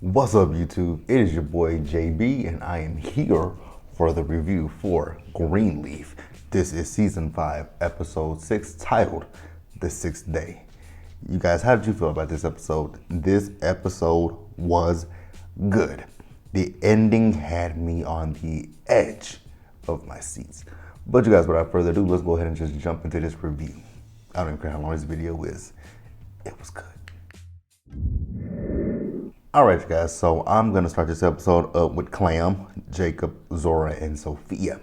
What's up, YouTube? It is your boy JB, and I am here for the review for Greenleaf. This is season 5, episode 6, titled The Sixth Day. You guys, how did you feel about this episode? This episode was good. The ending had me on the edge of my seats. But you guys, without further ado, let's go ahead and just jump into this review. I don't even care how long this video is. It was good. All right, you guys, so I'm going to start this episode up with Clam, Jacob, Zora, and Sophia.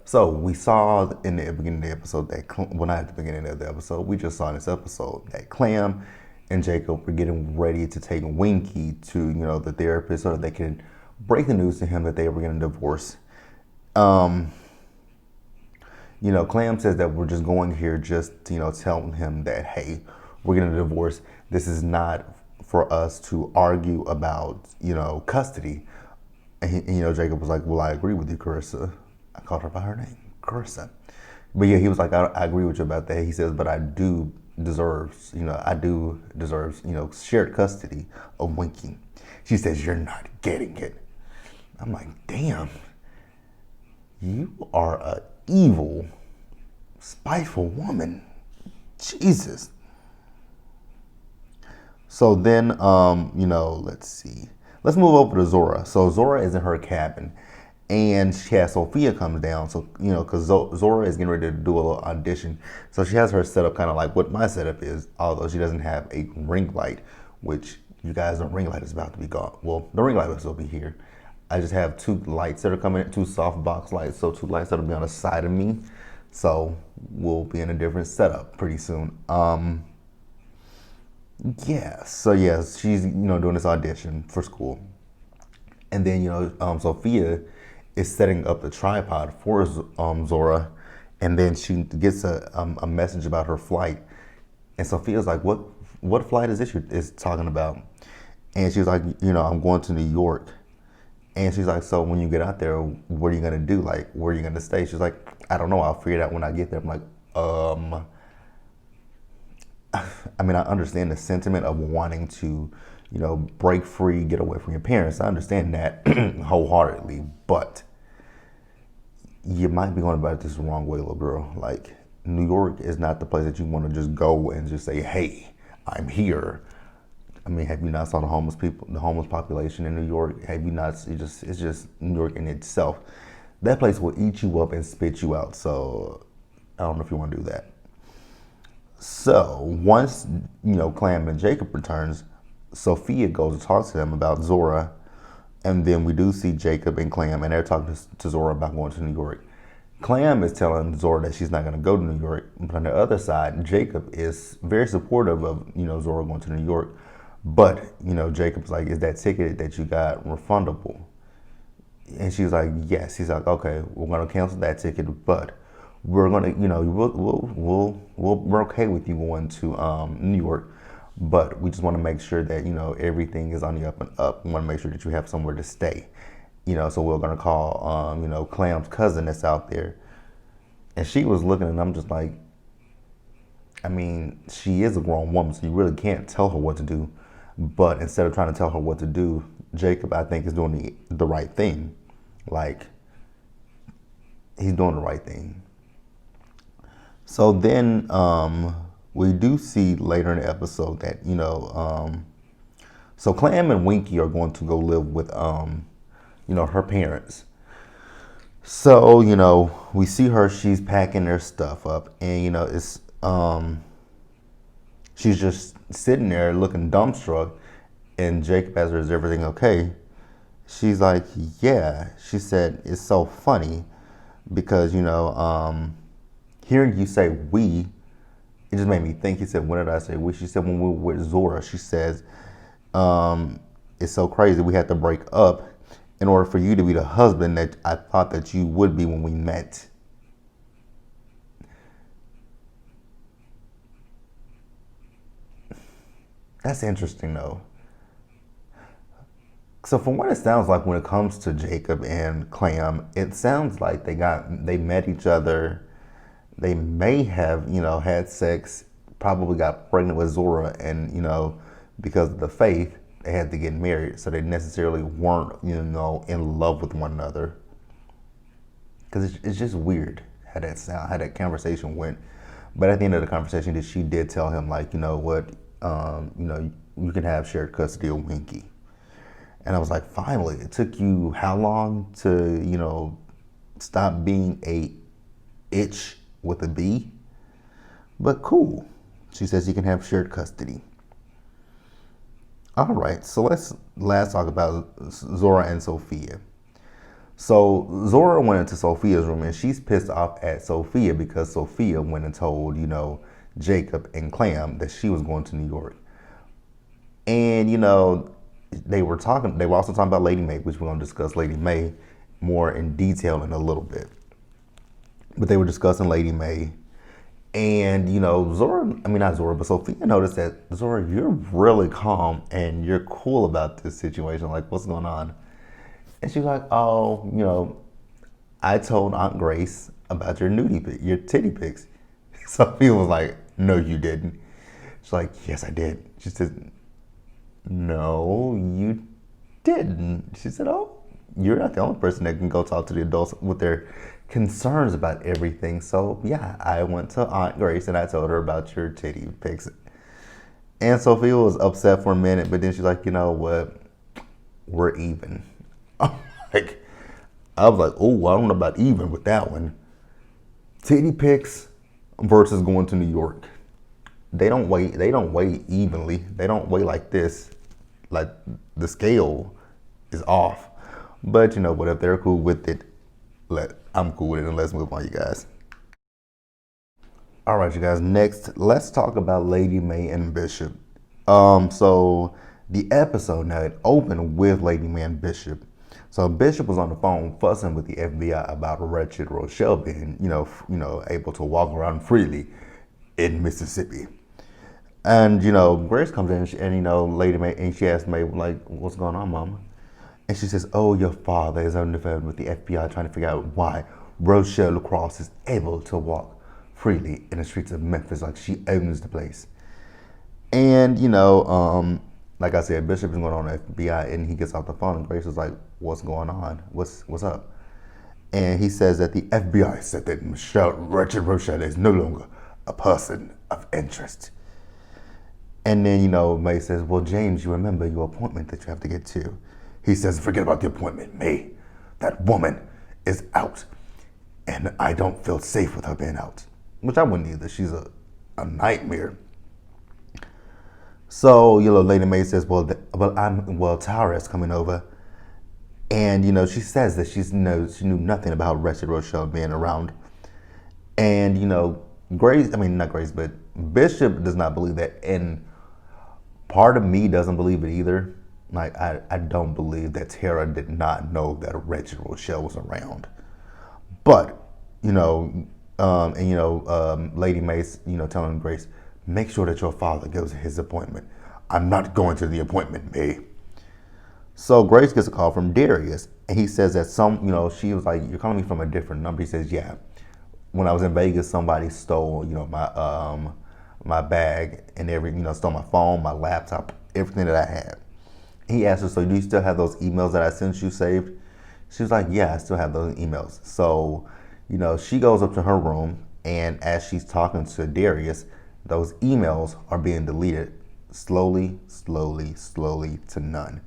So we saw in the beginning of the episode that, well, not at the beginning of the episode, we just saw in this episode that Clam and Jacob were getting ready to take Winky to, the therapist so that they can break the news to him that they were getting a divorce. Clam says that we're just going here just, telling him that, hey, we're getting a divorce. This is not for us to argue about, custody. And, Jacob was like, well, I agree with you, Carissa. I called her by her name, Carissa. But yeah, he was like, I agree with you about that. He says, but I do deserve, shared custody of Winky. She says, you're not getting it. I'm like, damn, you are a evil, spiteful woman. Jesus. So then, let's see. Let's move over to Zora. So Zora is in her cabin, and she has Sophia comes down. So, because Zora is getting ready to do a little audition. So she has her setup kind of like what my setup is, although she doesn't have a ring light, which you guys, the ring light is about to be gone. Well, the ring light will still be here. I just have two lights that are coming, two soft box lights. So two lights that'll be on the side of me. So we'll be in a different setup pretty soon. She's, doing this audition for school. And then, Sophia is setting up the tripod for Zora. And then she gets a message about her flight. And Sophia's like, what flight is this you're talking about? And she's like, I'm going to New York. And she's like, so when you get out there, what are you going to do? Like, where are you going to stay? She's like, I don't know. I'll figure it out when I get there. I'm like, I understand the sentiment of wanting to, break free, get away from your parents. I understand that wholeheartedly, but you might be going about this the wrong way, little girl. Like, New York is not the place that you want to just go and just say, hey, I'm here. Have you not saw the homeless population in New York? Have you not? It's just New York in itself. That place will eat you up and spit you out. So I don't know if you want to do that. So once, Clam and Jacob returns, Sophia goes to talk to them about Zora. And then we do see Jacob and Clam, and they're talking to Zora about going to New York. Clam is telling Zora that she's not going to go to New York. But on the other side, Jacob is very supportive of, Zora going to New York. But, Jacob's like, is that ticket that you got refundable? And she's like, yes. He's like, okay, we're going to cancel that ticket, but we're going to, we're okay with you going to New York, but we just want to make sure that, everything is on the up and up. We want to make sure that you have somewhere to stay, so we're going to call, Clam's cousin that's out there. And she was looking, and I'm just like, she is a grown woman, so you really can't tell her what to do. But instead of trying to tell her what to do, Jacob, I think, is doing the right thing. Like, he's doing the right thing. So then we do see later in the episode that, so Clam and Winky are going to go live with, her parents. So, we see her, she's packing their stuff up, and, it's, she's just sitting there looking dumbstruck, and Jacob asks her, is everything okay? She's like, yeah. She said, it's so funny because, hearing you say we, it just made me think. He said, when did I say we? She said, when we were with Zora. She says, it's so crazy. We had to break up in order for you to be the husband that I thought that you would be when we met. That's interesting, though. So from what it sounds like when it comes to Jacob and Clam, it sounds like they met each other. They may have, had sex, probably got pregnant with Zora, and, because of the faith, they had to get married, so they necessarily weren't, in love with one another. Because it's just weird how that conversation went. But at the end of the conversation, she did tell him, like, you know what, you can have shared custody of Winky. And I was like, finally, it took you how long to, stop being a itch with a B? But cool. She says you can have shared custody. All right, so let's talk about Zora and Sophia. So Zora went into Sophia's room and she's pissed off at Sophia because Sophia went and told, Jacob and Clam that she was going to New York. And, they were also talking about Lady Mae, which we're going to discuss Lady Mae more in detail in a little bit. But they were discussing Lady Mae. And, not Zora, but Sophia noticed that, Zora, you're really calm and you're cool about this situation. Like, what's going on? And she's like, oh, I told Aunt Grace about your your titty pics. Sophia was like, no, you didn't. She's like, yes, I did. She said, no, you didn't. She said, oh, you're not the only person that can go talk to the adults with their concerns about everything. So yeah, I went to Aunt Grace and I told her about your titty pics. And Sophia was upset for a minute, but then she's like, you know what? We're even. I was like, oh, I don't know about even with that one. Titty pics versus going to New York. They don't weigh evenly. They don't weigh like this. Like the scale is off. But what, if they're cool with it, I'm cool with it, and let's move on, you guys. All right, you guys, next, let's talk about Lady Mae and Bishop. So the episode now, it opened with Lady Mae and Bishop. So Bishop was on the phone fussing with the FBI about wretched Rochelle being, able to walk around freely in Mississippi. And, Grace comes in and, Lady Mae, and she asks Mae, like, what's going on, Mama? And she says, oh, your father is on the phone with the FBI trying to figure out why Rochelle LaCrosse is able to walk freely in the streets of Memphis like she owns the place. And, like I said, Bishop is going on the FBI and he gets off the phone and Grace is like, what's going on? What's up? And he says that the FBI said that Wretched Rochelle is no longer a person of interest. And then, Mae says, well, James, you remember your appointment that you have to get to. He says, forget about the appointment, Mae. That woman is out. And I don't feel safe with her being out. Which I wouldn't either. She's a nightmare. So, Lady Mae says, well, Tara is coming over. And, she says that she knew nothing about Wretched Rochelle being around. And, not Grace, but Bishop does not believe that. And part of me doesn't believe it either. Like, I don't believe that Tara did not know that Wretched Rochelle was around. But, Lady Mae's, telling Grace, make sure that your father goes to his appointment. I'm not going to the appointment, Mae. So Grace gets a call from Darius, and he says that she was like, you're calling me from a different number. He says, yeah. When I was in Vegas, somebody stole, my bag and stole my phone, my laptop, everything that I had. He asked her, so do you still have those emails that I sent you saved? She was like, yeah, I still have those emails. So, she goes up to her room, and as she's talking to Darius, those emails are being deleted slowly to none.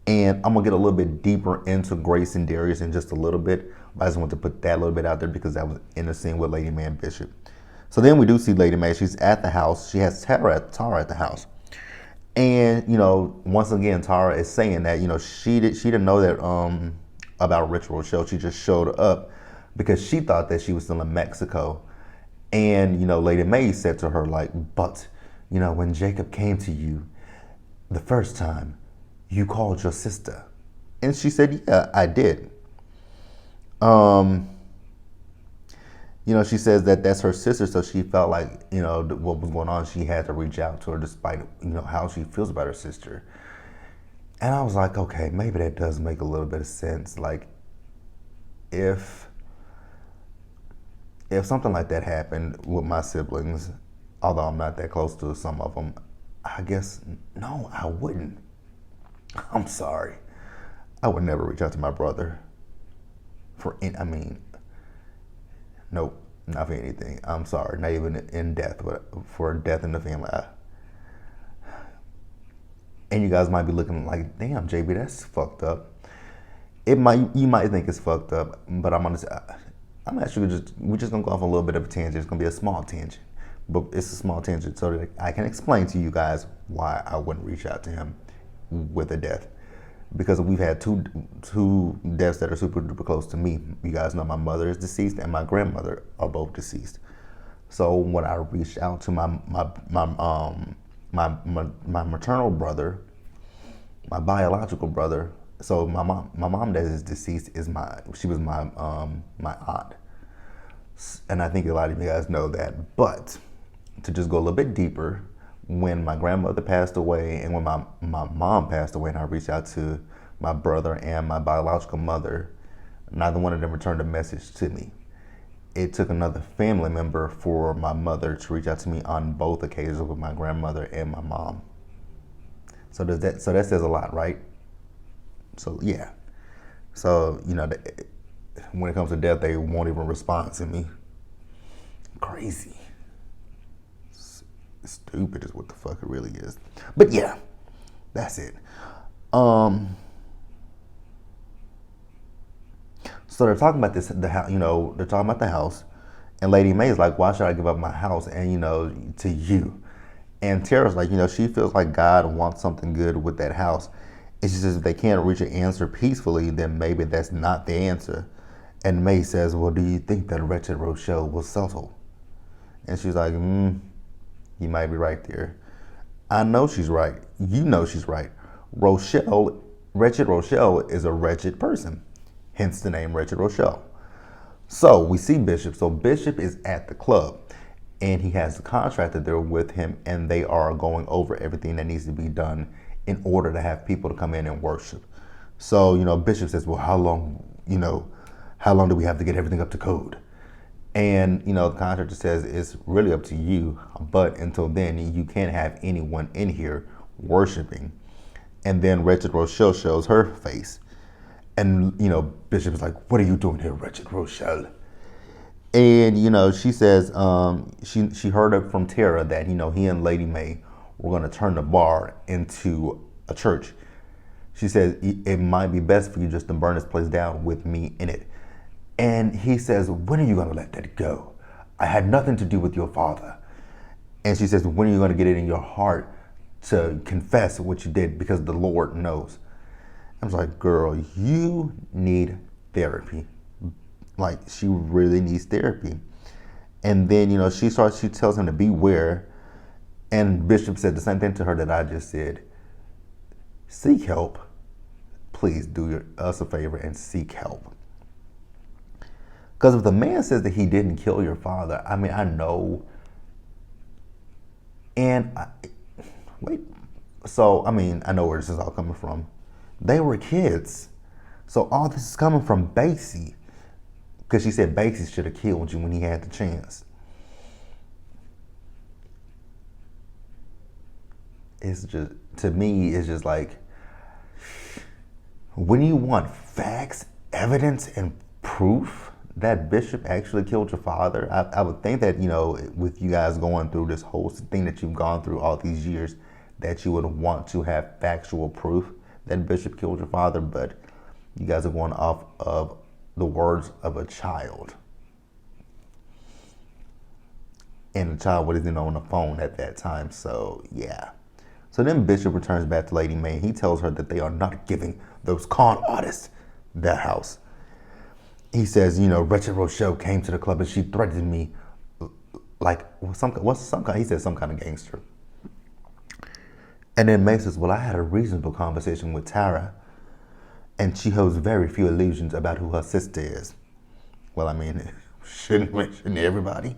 And I'm going to get a little bit deeper into Grace and Darius in just a little bit. I just want to put that a little bit out there because that was in the scene with Lady Mae and Bishop. So then we do see Lady Mae. She's at the house. She has Tara at the house. And, once again, Tara is saying that, she didn't know that about Rich Rochelle. She just showed up because she thought that she was still in Mexico. And, Lady Mae said to her, like, but, when Jacob came to you the first time, you called your sister. And she said, yeah, I did. She says that that's her sister, so she felt like, what was going on, she had to reach out to her despite, how she feels about her sister. And I was like, okay, maybe that does make a little bit of sense. Like, if something like that happened with my siblings, although I'm not that close to some of them, I guess, no, I wouldn't. I'm sorry. I would never reach out to my brother nope, not for anything. I'm sorry, not even in death, but for death in the family. And you guys might be looking like, damn, JB, that's fucked up. You might think it's fucked up, but I'm actually we're just gonna go off a little bit of a tangent. It's gonna be a small tangent, but it's a small tangent so that I can explain to you guys why I wouldn't reach out to him with a death. Because we've had two deaths that are super duper close to me. You guys know my mother is deceased and my grandmother are both deceased. So when I reached out to my maternal brother, my biological brother. So my mom that is deceased she was my aunt, and I think a lot of you guys know that. But to just go a little bit deeper, when my grandmother passed away and when my mom passed away, and I reached out to my brother and my biological mother, neither one of them returned a message to me. It took another family member for my mother to reach out to me on both occasions with my grandmother and my mom. So that says a lot, right? So yeah. So when it comes to death, they won't even respond to me. Crazy. Stupid is what the fuck it really is. But yeah, that's it. So they're talking about the house. They're talking about the house, and Lady Mae is like, "Why should I give up my house and to you?" And Tara's like, she feels like God wants something good with that house. It's just if they can't reach an answer peacefully, then maybe that's not the answer. And Mae says, "Well, do you think that wretched Rochelle will settle?" And she's like, "You might be right there." I know she's right. You know she's right. Wretched Rochelle is a wretched person. Hence the name Wretched Rochelle. So we see Bishop. So Bishop is at the club and he has the contractor there with him, and they are going over everything that needs to be done in order to have people to come in and worship. So, Bishop says, "Well, how long do we have to get everything up to code?" And, the contractor says, "It's really up to you, but until then, you can't have anyone in here worshiping." And then Wretched Rochelle shows her face. And, Bishop is like, "What are you doing here, Wretched Rochelle?" And, she says she heard it from Tara that, he and Lady Mae were going to turn the bar into a church. She says, "It might be best for you just to burn this place down with me in it." And he says, "When are you going to let that go? I had nothing to do with your father." And she says, "When are you going to get it in your heart to confess what you did, because the Lord knows?" I was like, "Girl, you need therapy." Like, she really needs therapy. And then, she tells him to beware. And Bishop said the same thing to her that I just said. Seek help. Please do us a favor and seek help. Because if the man says that he didn't kill your father, I know. I know where this is all coming from. They were kids. So all this is coming from Basie. Because she said Basie should have killed you when he had the chance. It's just, to me, it's just like, when you want facts, evidence, and proof that Bishop actually killed your father, I would think that, with you guys going through this whole thing that you've gone through all these years, that you would want to have factual proof that Bishop killed your father, but you guys are going off of the words of a child. And the child wasn't on the phone at that time, so yeah. So then Bishop returns back to Lady Mae. He tells her that they are not giving those con artists their house. He says, Wretched Rochelle came to the club and she threatened me like he said some kind of gangster. And then Mae says, "Well, I had a reasonable conversation with Tara, and she holds very few illusions about who her sister is." Well, shouldn't everybody?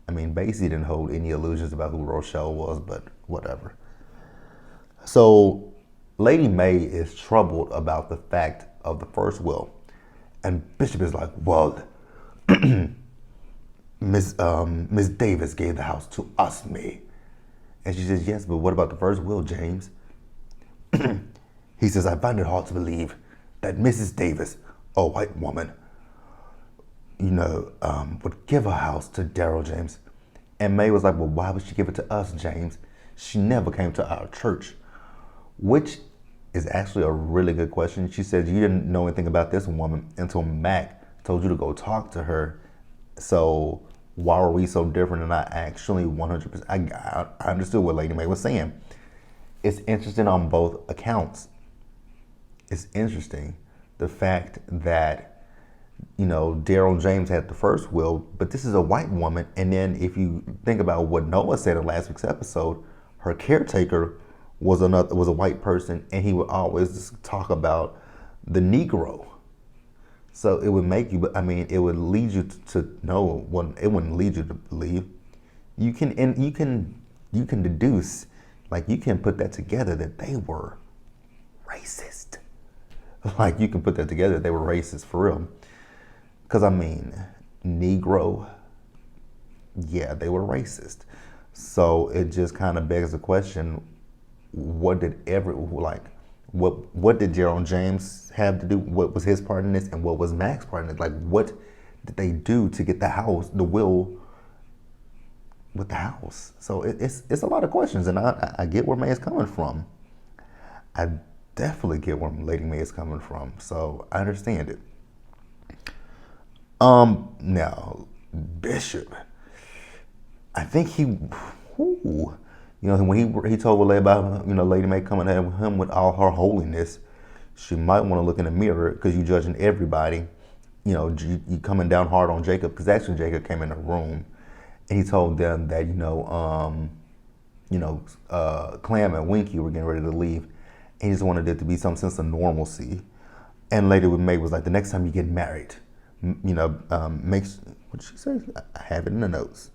Basie didn't hold any illusions about who Rochelle was, but whatever. So Lady Mae is troubled about the fact of the first will. And Bishop is like, "Well, Miss Davis gave the house to us, Mae." And she says, "Yes, but what about the first will, James?" He says, I find it hard to believe that Mrs. Davis, a white woman, would give her house to Daryl James. And Mae was like, well, why would she give it to us, James? She never came to our church, which is actually a really good question. She says, you didn't know anything about this woman until Mac told you to go talk to her. So why are we so different? And I actually 100%, I understood what Lady Mae was saying. It's interesting on both accounts. It's interesting, the fact that, Daryl James had the first will, but this is a white woman. And then if you think about what Noah said in last week's episode, her caretaker was a white person, and he would always talk about the Negro. So it would make you, it would lead you to know. Well, it wouldn't lead you to believe. You can deduce, like you can put that together that they were racist. Like you can put that together, they were racist for real. Because Negro, yeah, they were racist. So it just kind of begs the question, what did Gerald James have to do? What was his part in this, and what was Mac's part in it? Like, what did they do to get the will with the house? So it's a lot of questions, and I get where Mae is coming from. I definitely get where Lady Mae is coming from. So I understand it. Now Bishop, I think when he told Lady about, Lady Mae coming at him with all her holiness, she might want to look in the mirror, because you judging everybody. You coming down hard on Jacob, because actually Jacob came in the room and he told them that, Clam and Winky were getting ready to leave. And he just wanted it to be some sense of normalcy. And Lady Mae was like, the next time you get married, makes, what did she say? I have it in the notes.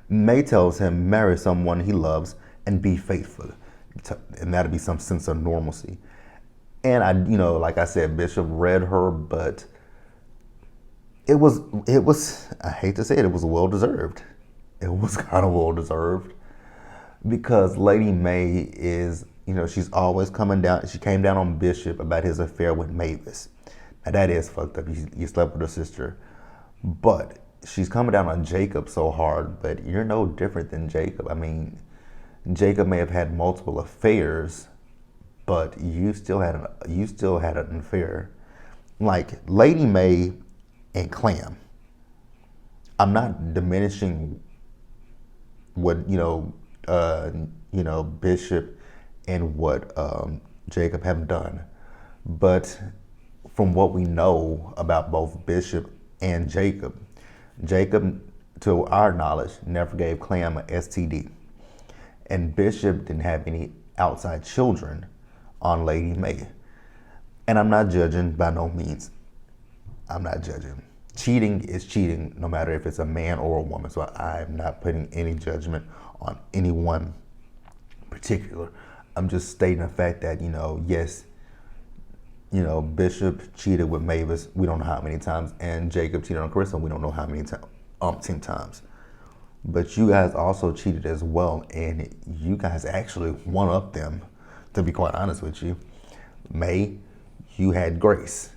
Mae tells him, marry someone he loves and be faithful. And that'll be some sense of normalcy. And like I said, Bishop read her, but it was, I hate to say it, it was well-deserved. It was kind of well-deserved, because Lady Mae is, she's always coming down. She came down on Bishop about his affair with Mavis. Now that is fucked up. You slept with her sister. But she's coming down on Jacob so hard, but you're no different than Jacob. Jacob may have had multiple affairs, but you still had an affair. Like Lady Mae and Clam. I'm not diminishing what Bishop and what Jacob have done, but from what we know about both Bishop and Jacob, to our knowledge, never gave Clam a STD. And Bishop didn't have any outside children on Lady Mae. And I'm not judging, by no means. I'm not judging. Cheating is cheating, no matter if it's a man or a woman. So I'm not putting any judgment on anyone particular. I'm just stating the fact that, yes, Bishop cheated with Mavis, we don't know how many times, and Jacob cheated on Carissa, we don't know how many times, umpteen times. But you guys also cheated as well, and you guys actually one-upped them, to be quite honest with you. Mae, you had Grace.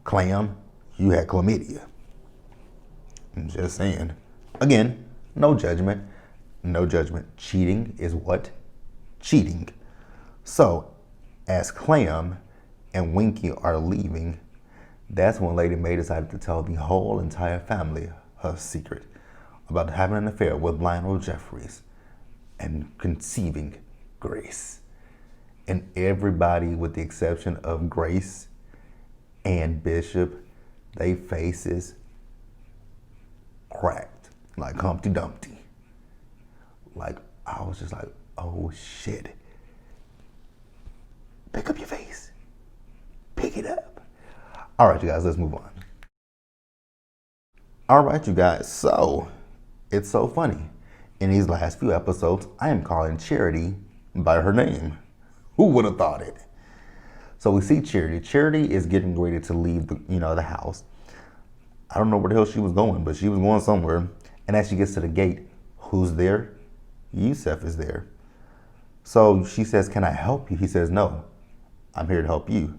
Clam, you had chlamydia. I'm just saying. Again, no judgment. No judgment. Cheating is what? Cheating. So, as Clam and Winky are leaving, that's when Lady Mae decided to tell the whole entire family her secret about having an affair with Lionel Jeffries and conceiving Grace. And everybody, with the exception of Grace and Bishop, they faces cracked like Humpty Dumpty. Like, I was just like, oh shit. Pick up your face. Pick it up. All right, you guys, let's move on. All right, you guys, so it's so funny. In these last few episodes, I am calling Charity by her name. Who would have thought it? So we see Charity. Charity is getting ready to leave the house. I don't know where the hell she was going, but she was going somewhere. And as she gets to the gate, who's there? Yusuf is there. So she says, can I help you? He says, no, I'm here to help you.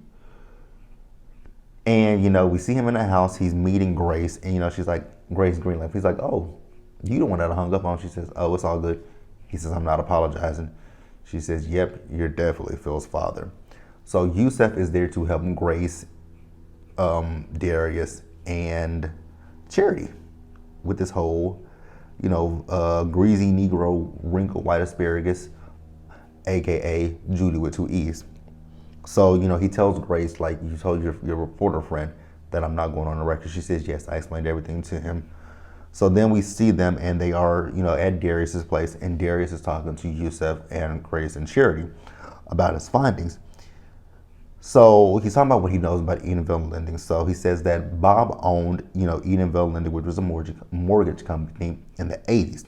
And, we see him in the house. He's meeting Grace. And, she's like, Grace Greenleaf. He's like, oh, you the one that I hung up on. She says, oh, it's all good. He says, I'm not apologizing. She says, yep, you're definitely Phil's father. So Yusuf is there to help Grace, Darius, and Charity with this whole, greasy Negro wrinkled white asparagus, AKA Judy with 2 E's. So, he tells Grace, like, you told your reporter friend that I'm not going on the record. She says, yes, I explained everything to him. So then we see them, and they are, at Darius's place, and Darius is talking to Yusuf and Grace and Charity about his findings. So he's talking about what he knows about Edenville Lending. So he says that Bob owned, Edenville Lending, which was a mortgage company in the 80s.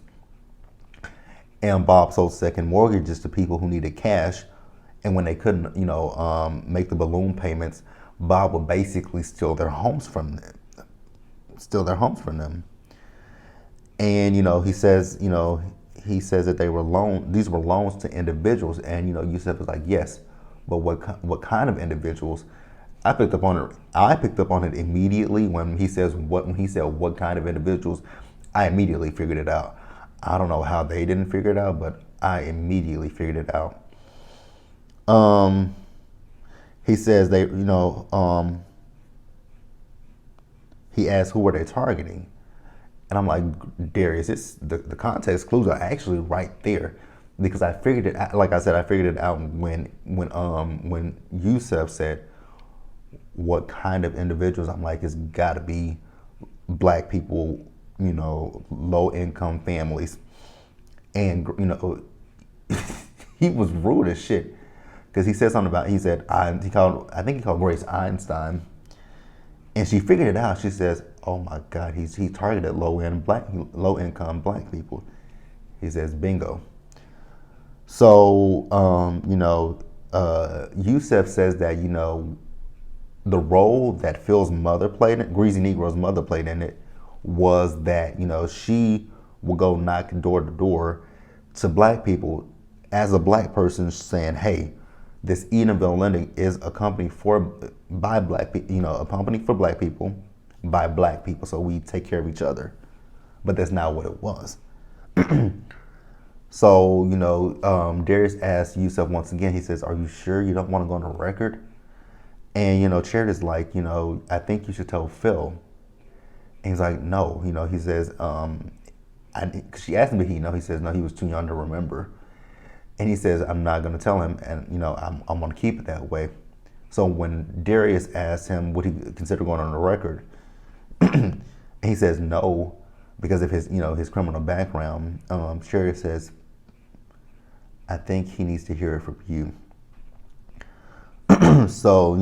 And Bob sold second mortgages to people who needed cash. And when they couldn't, make the balloon payments, Bob would basically steal their homes from them. And, he says that these were loans to individuals. And, Yusuf was like, yes, but what kind of individuals? I picked up on it immediately when he said what kind of individuals. I immediately figured it out. I don't know how they didn't figure it out, but I immediately figured it out. He says he asked who were they targeting, and I'm like, Darius, the context clues are actually right there, because I figured it out. Like I said, I figured it out when Yusuf said what kind of individuals. I'm like, it's got to be black people, low income families, and he was rude as shit. Because he said something about, I think he called Grace Einstein. And she figured it out. She says, oh my God, he targeted low income black people. He says, bingo. So, Yusuf says that, the role that Phil's mother played, Greasy Negro's mother played in it, was that, she would go knock door to door to black people as a black person saying, hey, this Edenville Lending is a company by black people, a company for black people by black people, so we take care of each other. But that's not what it was. So, Darius asked Yusuf once again, he says, are you sure you don't want to go on the record? And, Charity's like, I think you should tell Phil. And he's like, no, he says, she asked him if he says, no, he was too young to remember. And he says, I'm not going to tell him, and, I'm going to keep it that way. So when Darius asked him, would he consider going on the record? And he says no, because of his criminal background. Charity says, I think he needs to hear it from you. So,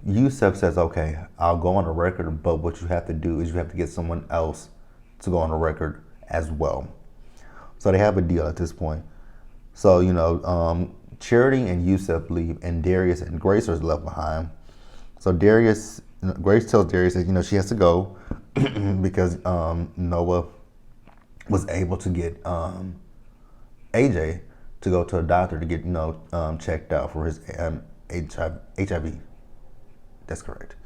Yusuf says, okay, I'll go on the record, but what you have to do is you have to get someone else to go on the record as well. So they have a deal at this point. So, Charity and Yusuf leave, and Darius and Grace are left behind. So Grace tells Darius that, she has to go because Noah was able to get AJ to go to a doctor to get, checked out for his HIV. That's correct.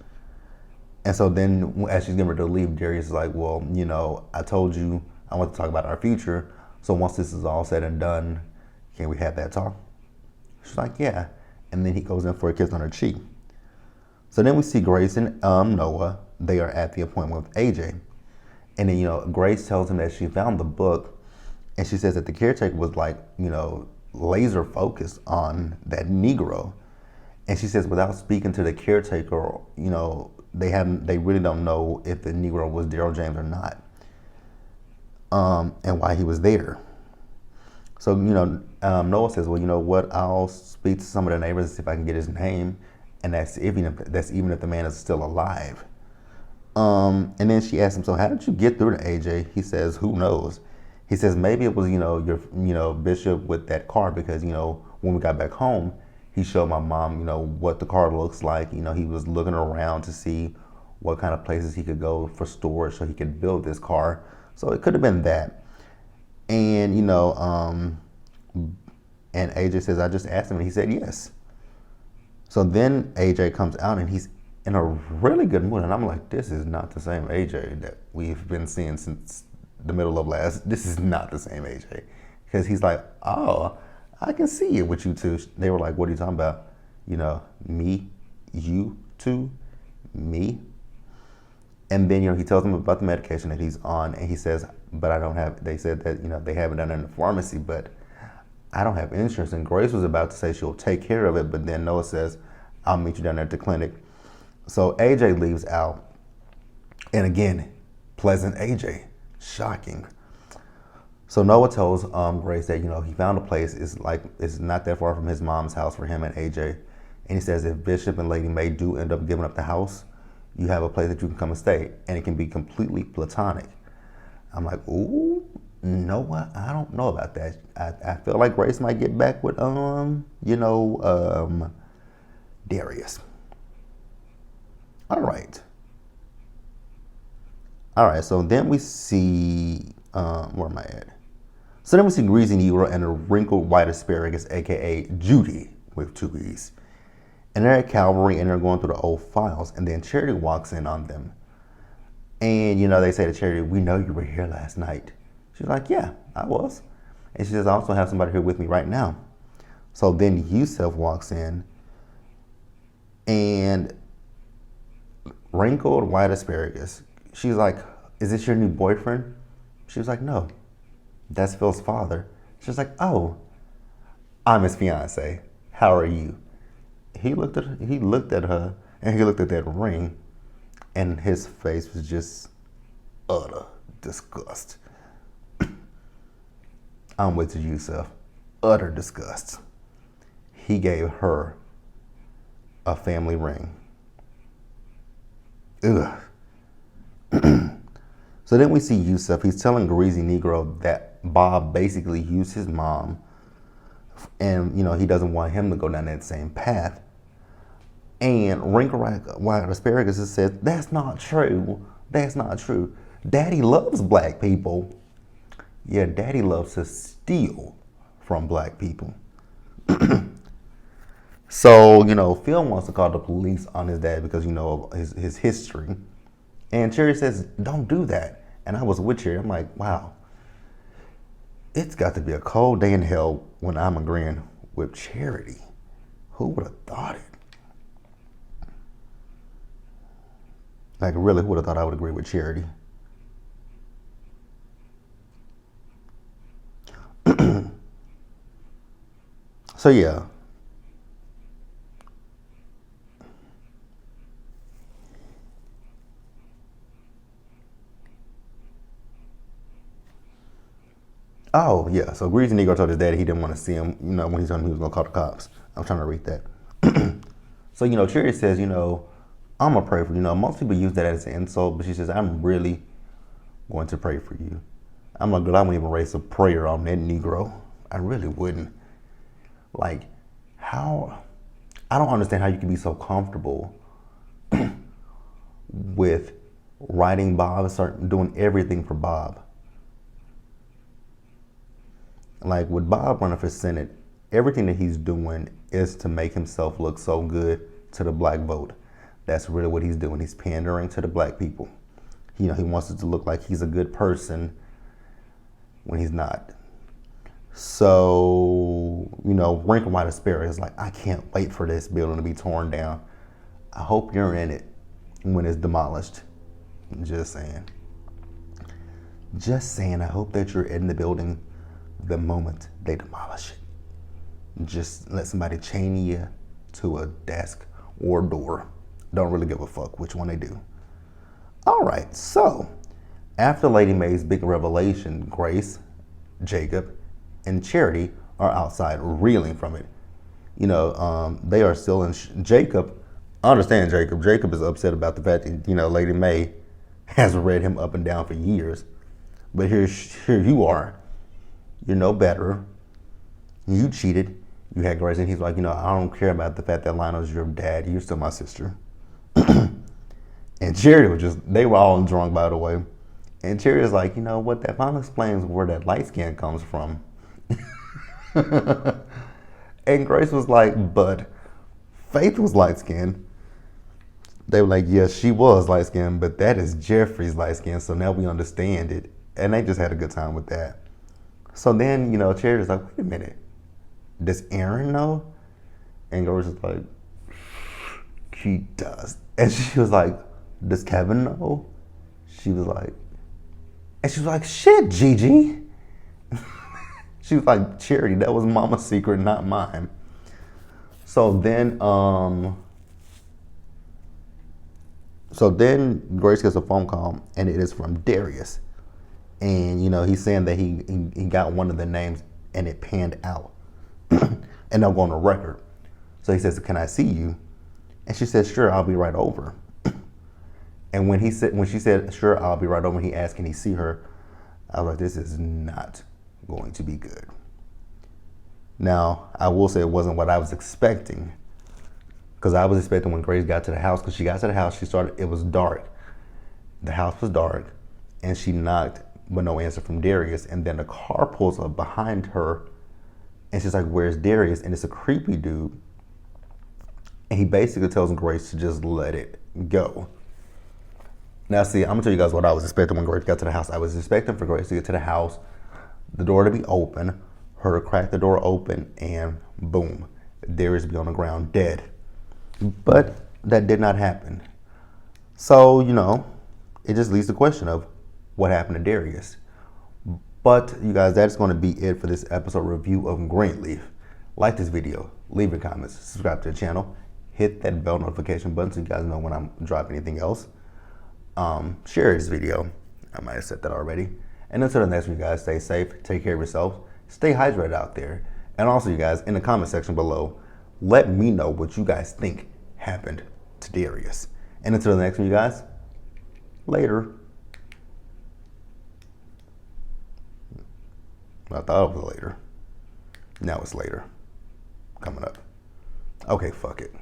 And so then as she's getting ready to leave, Darius is like, well, I told you I want to talk about our future. So once this is all said and done, can we have that talk? She's like, yeah. And then he goes in for a kiss on her cheek. So then we see Grace and Noah. They are at the appointment with AJ. And then, Grace tells him that she found the book, and she says that the caretaker was like, laser focused on that Negro. And she says without speaking to the caretaker, they really don't know if the Negro was Daryl James or not. And why he was there. So, Noah says, well, you know what? I'll speak to some of the neighbors and see if I can get his name. And that's even if the man is still alive. And then she asks him, so how did you get through to AJ? He says, who knows? He says, maybe it was, your Bishop with that car, because, when we got back home, he showed my mom, what the car looks like. He was looking around to see what kind of places he could go for storage so he could build this car. So it could have been that. And, and AJ says, I just asked him and he said yes. So then AJ comes out and he's in a really good mood. And I'm like, this is not the same AJ that we've been seeing since the middle of this is not the same AJ. Because he's like, oh, I can see it with you two. They were like, what are you talking about? Me, you two, me. And then, he tells them about the medication that he's on. And he says, but I don't have, they said that, they have it done in the pharmacy, but I don't have insurance. And Grace was about to say she'll take care of it. But then Noah says, I'll meet you down there at the clinic. So AJ leaves out. And again, pleasant AJ. Shocking. So Noah tells Grace that, he found a place. It's not that far from his mom's house for him and AJ. And he says if Bishop and Lady Mae do end up giving up the house, you have a place that you can come and stay. And it can be completely platonic. I'm like, ooh, Noah, I don't know about that. I feel like Grace might get back with, Darius. All right, so then we see, where am I at? So then we see Greasy Negro and a wrinkled white asparagus, aka Judy, with 2 E's. And they're at Calvary and they're going through the old files. And then Charity walks in on them. And, they say to Charity, we know you were here last night. She's like, yeah, I was. And she says, I also have somebody here with me right now. So then Yusuf walks in and wrinkled white asparagus. She's like, is this your new boyfriend? She was like, no, that's Phil's father. She's like, oh, I'm his fiance. How are you? He looked at her, and he looked at that ring, and his face was just utter disgust. I'm with you, Yusuf. Utter disgust. He gave her a family ring. Ugh. So then we see Yusuf. He's telling Greasy Negro that Bob basically used his mom, and he doesn't want him to go down that same path. And Wrinkle White Asparagus says, that's not true. That's not true. Daddy loves black people. Yeah, Daddy loves to steal from black people. So, Phil wants to call the police on his dad because, of his history. And Charity says, don't do that. And I was with Charity. I'm like, wow. It's got to be a cold day in hell when I'm agreeing with Charity. Who would have thought it? Like, really, who would have thought I would agree with Charity? So, yeah. Oh, yeah. So Greasy Negro told his daddy he didn't want to see him, when he told him he was going to call the cops. I'm trying to read that. So, Charity says, I'm going to pray for you. Most people use that as an insult, but she says, I'm really going to pray for you. I'm like, I wouldn't even raise a prayer on that Negro. I really wouldn't. Like, how? I don't understand how you can be so comfortable with writing Bob, doing everything for Bob. Like, with Bob running for Senate, everything that he's doing is to make himself look so good to the black vote. That's really what he's doing. He's pandering to the black people. He wants it to look like he's a good person when he's not. So, Wrinkle White Asparagus is like, I can't wait for this building to be torn down. I hope you're in it when it's demolished. Just saying. Just saying, I hope that you're in the building the moment they demolish it. Just let somebody chain you to a desk or door. Don't really give a fuck which one they do. All right, so after Lady Mae's big revelation, Grace, Jacob, and Charity are outside reeling from it. They are still in Jacob. I understand Jacob. Jacob is upset about the fact that, Lady Mae has read him up and down for years. But here you are. You're no better. You cheated. You had Grace, and he's like, I don't care about the fact that Lionel's your dad. You're still my sister. And Charity they were all drunk, by the way. And Charity's like, you know what, that finally explains where that light skin comes from. And Grace was like, but Faith was light skinned. They were like, yes, she was light skinned, but that is Jeffrey's light skin, so now we understand it. And they just had a good time with that. So then, Charity's like, wait a minute, does Aaron know? And Grace was like, he does. And she was like, does Kevin know? She was like, shit, Gigi. She was like, Charity, that was Mama's secret, not mine. So then Grace gets a phone call, and it is from Darius. And, he's saying that he got one of the names, and it panned out. And they'll go on the record. So he says, can I see you? And she says, sure, I'll be right over. And when she said, sure, I'll be right over, he asked, can he see her? I was like, this is not going to be good. Now, I will say it wasn't what I was expecting. Because I was expecting when Grace got to the house, because she got to the house, it was dark. The house was dark, and she knocked, but no answer from Darius. And then the car pulls up behind her, and she's like, where's Darius? And it's a creepy dude. And he basically tells Grace to just let it go. Now, see, I'm going to tell you guys what I was expecting when Grace got to the house. I was expecting for Grace to get to the house, the door to be open, her to crack the door open, and boom, Darius be on the ground dead. But that did not happen. So, it just leaves the question of what happened to Darius. But, you guys, that's going to be it for this episode review of Greenleaf. Like this video, leave your comments, subscribe to the channel, hit that bell notification button so you guys know when I'm dropping anything else. Share this video. I might have said that already. And until the next one, you guys, stay safe, take care of yourselves, stay hydrated out there. And also, you guys, in the comment section below, let me know what you guys think happened to Darius. And until the next one, you guys, later. I thought it was later. Now it's later. Coming up. Okay, fuck it.